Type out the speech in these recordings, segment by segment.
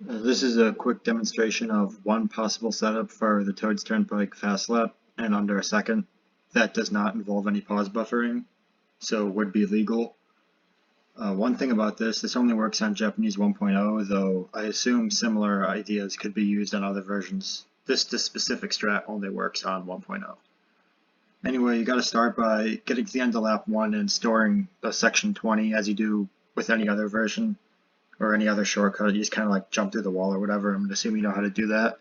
This is a quick demonstration of one possible setup for the Toad's Turnpike fast lap in under a second. That does not involve any pause buffering, so would be legal. One thing about this only works on Japanese 1.0, though I assume similar ideas could be used on other versions. This specific strat only works on 1.0. Anyway, you gotta start by getting to the end of lap 1 and storing the section 20 as you do with any other version. Or any other shortcut, you just kind of like jump through the wall or whatever. I'm assuming you know how to do that.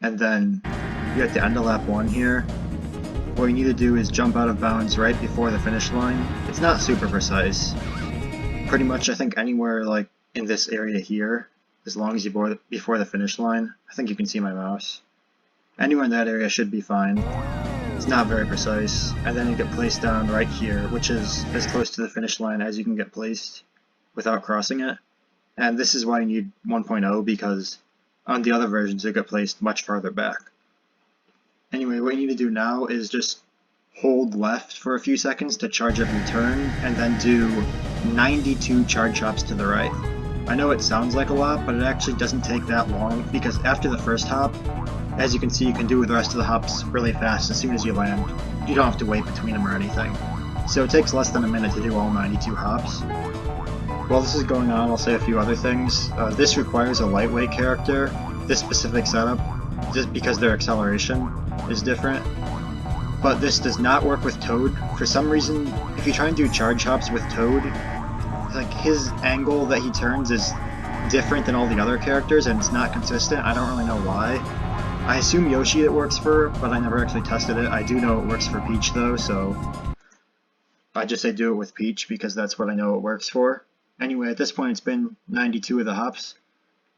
And then you're at the end of lap 1 here. What you need to do is jump out of bounds right before the finish line. It's not super precise. Pretty much I think anywhere like in this area here, as long as you before the finish line. I think you can see my mouse. Anywhere in that area should be fine. It's not very precise. And then you get placed down right here, which is as close to the finish line as you can get placed without crossing it. And this is why you need 1.0, because on the other versions it got placed much farther back. Anyway, what you need to do now is just hold left for a few seconds to charge up your turn, and then do 92 charge hops to the right. I know it sounds like a lot, but it actually doesn't take that long, because after the first hop, as you can see, you can do the rest of the hops really fast as soon as you land. You don't have to wait between them or anything. So it takes less than a minute to do all 92 hops. While this is going on, I'll say a few other things. This requires a lightweight character, this specific setup, just because their acceleration is different. But this does not work with Toad. For some reason, if you try and do charge hops with Toad, like his angle that he turns is different than all the other characters, and it's not consistent. I don't really know why. I assume Yoshi it works for, but I never actually tested it. I do know it works for Peach though, so I just say do it with Peach because that's what I know it works for. Anyway, at this point it's been 92 of the hops,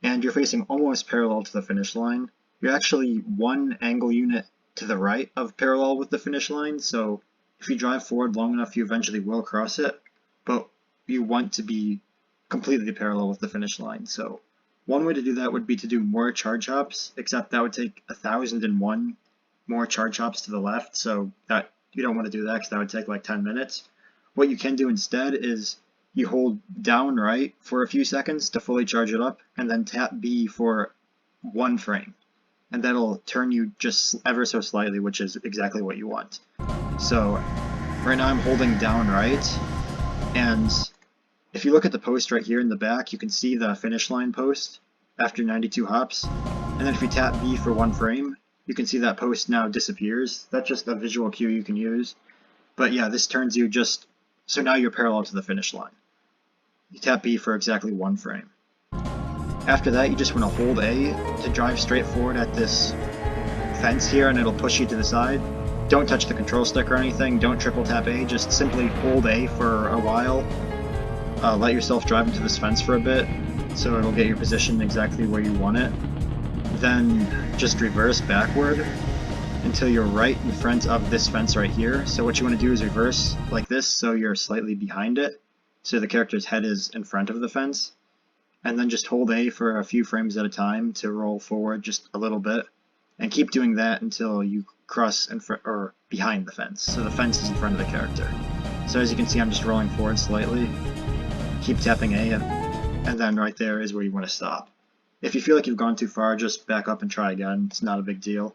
and you're facing almost parallel to the finish line. You're actually one angle unit to the right of parallel with the finish line, so if you drive forward long enough you eventually will cross it, but you want to be completely parallel with the finish line. So one way to do that would be to do more charge hops, except that would take 1,001 more charge hops to the left, so that you don't want to do that because that would take like 10 minutes. What you can do instead is you hold down right for a few seconds to fully charge it up, and then tap B for 1 frame. And that'll turn you just ever so slightly, which is exactly what you want. So right now I'm holding down right, and if you look at the post right here in the back, you can see the finish line post after 92 hops. And then if you tap B for 1 frame, you can see that post now disappears. That's just a visual cue you can use. But yeah, this turns you just, so now you're parallel to the finish line. You tap B for exactly 1 frame. After that, you just want to hold A to drive straight forward at this fence here, and it'll push you to the side. Don't touch the control stick or anything, don't triple tap A, just simply hold A for a while. Let yourself drive into this fence for a bit, so it'll get your position exactly where you want it. Then just reverse backward until you're right in front of this fence right here. So what you want to do is reverse like this, so you're slightly behind it, so the character's head is in front of the fence, and then just hold A for a few frames at a time to roll forward just a little bit, and keep doing that until you cross in front or behind the fence, so the fence is in front of the character. So as you can see, I'm just rolling forward slightly, keep tapping A, and then right there is where you want to stop. If you feel like you've gone too far, just back up and try again. It's not a big deal.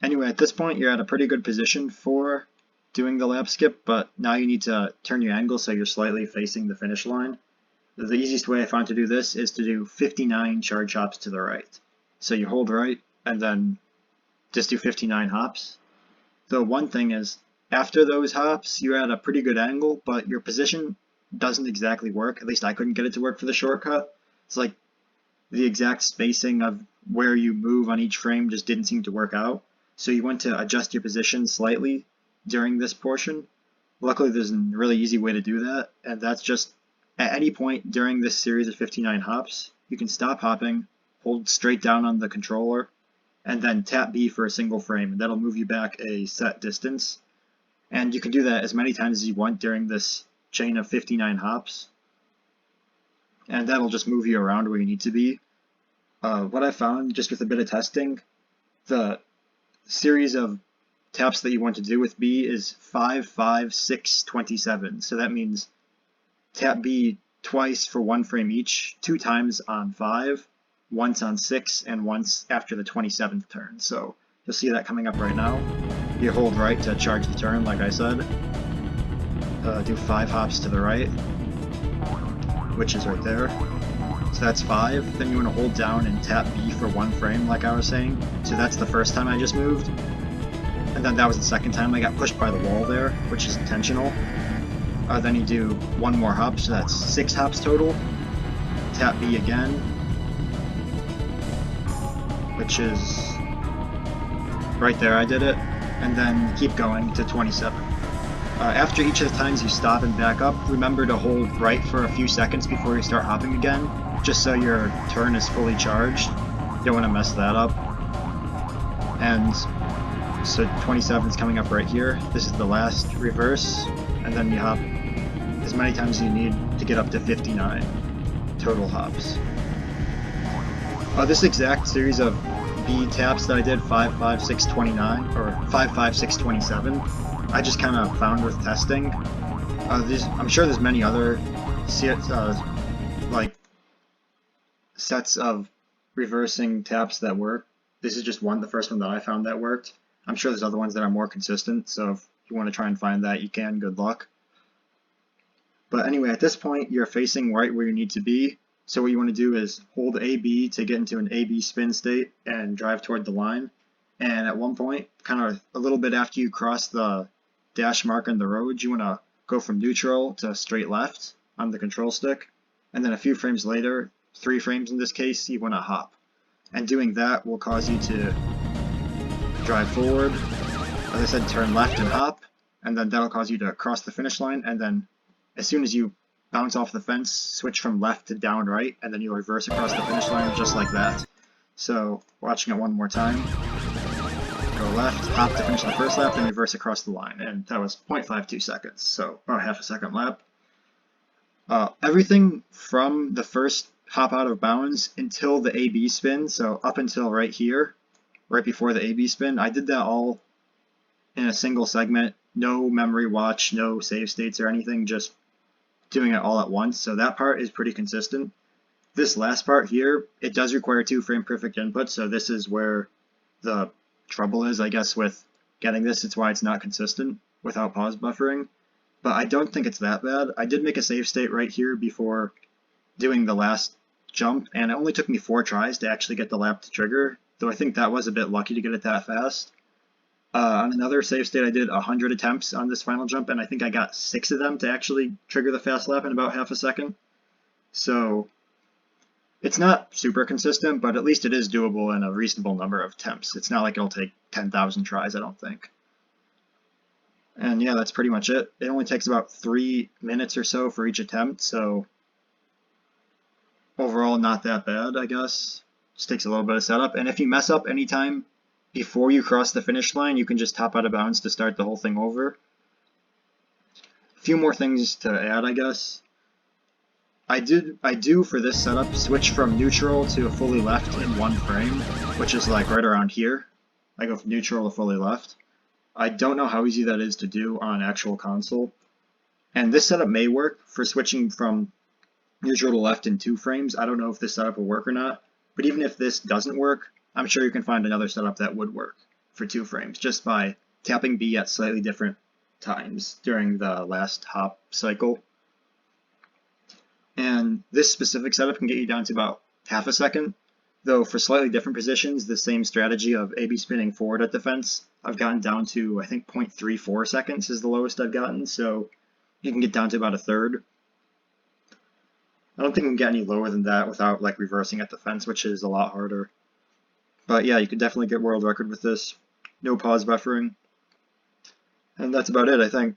Anyway, at this point you're at a pretty good position for doing the lap skip, but now you need to turn your angle so you're slightly facing the finish line. The easiest way I found to do this is to do 59 charge hops to the right. So you hold right and then just do 59 hops. The one thing is, after those hops you're at a pretty good angle, but your position doesn't exactly work. At least I couldn't get it to work for the shortcut. It's like the exact spacing of where you move on each frame just didn't seem to work out. So you want to adjust your position slightly during this portion. Luckily there's a really easy way to do that, and that's just at any point during this series of 59 hops, you can stop hopping, hold straight down on the controller, and then tap B for a single frame, and that'll move you back a set distance. And you can do that as many times as you want during this chain of 59 hops, and that'll just move you around where you need to be. What I found just with a bit of testing, the series of taps that you want to do with B is 5, 5, 6, 27. So that means tap B twice for 1 frame each, 2 times on 5, once on 6 and once after the 27th turn. So you'll see that coming up right now. You hold right to charge the turn, like I said. Do 5 hops to the right, which is right there. So that's 5. Then you want to hold down and tap B for 1 frame, like I was saying. So that's the first time I just moved. And then that was the second time I got pushed by the wall there, which is intentional. Then you do 1 more hop, so that's 6 hops total. Tap B again, which is right there, I did it. And then keep going to 27. After each of the times you stop and back up, remember to hold right for a few seconds before you start hopping again, just so your turn is fully charged. You don't want to mess that up. And so 27 is coming up right here. This is the last reverse, and then you hop as many times as you need to get up to 59 total hops. This exact series of B taps that I did, 5, 5, 6, 29, or 5, 5, 6, 27, I just kind of found with testing. I'm sure there's many other like sets of reversing taps that work. This is just the first one that I found that worked. I'm sure there's other ones that are more consistent, so if you want to try and find that, you can. Good luck. But anyway, at this point, you're facing right where you need to be. So what you want to do is hold AB to get into an AB spin state and drive toward the line. And at one point, kind of a little bit after you cross the dash mark on the road, you want to go from neutral to straight left on the control stick. And then a few frames later, 3 frames in this case, you want to hop. And doing that will cause you to drive forward. As I said, turn left and hop. And then that'll cause you to cross the finish line. And then as soon as you bounce off the fence, switch from left to down right, and then you'll reverse across the finish line just like that. So, watching it one more time. Go left, hop to finish the first lap, then reverse across the line. And that was 0.52 seconds, so about half a second lap. Everything from the first hop out of bounds until the AB spin, so up until right here, right before the AB spin, I did that all in a single segment. No memory watch, no save states or anything, just doing it all at once. So that part is pretty consistent. This last part here, it does require 2 frame perfect input, so this is where the trouble is, I guess, with getting this. It's why it's not consistent without pause buffering. But I don't think it's that bad. I did make a save state right here before doing the last jump, and it only took me 4 tries to actually get the lap to trigger, though I think that was a bit lucky to get it that fast. On another save state, I did 100 attempts on this final jump, and I think I got 6 of them to actually trigger the fast lap in about half a second. So it's not super consistent, but at least it is doable in a reasonable number of attempts. It's not like it'll take 10,000 tries, I don't think. And yeah, that's pretty much it. It only takes about 3 minutes or so for each attempt, so overall not that bad, I guess. Just takes a little bit of setup, and if you mess up anytime before you cross the finish line, you can just hop out of bounds to start the whole thing over. A few more things to add, I guess. I do for this setup switch from neutral to fully left in 1 frame, which is like right around here. I go from neutral to fully left. I don't know how easy that is to do on actual console. And this setup may work for switching from neutral to left in 2 frames. I don't know if this setup will work or not, but even if this doesn't work, I'm sure you can find another setup that would work for 2 frames just by tapping B at slightly different times during the last hop cycle. And this specific setup can get you down to about half a second, though for slightly different positions, the same strategy of AB spinning forward at the fence, I've gotten down to, I think, 0.34 seconds is the lowest I've gotten, so you can get down to about a third. I don't think you can get any lower than that without like reversing at the fence, which is a lot harder. But yeah, you could definitely get world record with this. No pause buffering. And that's about it, I think.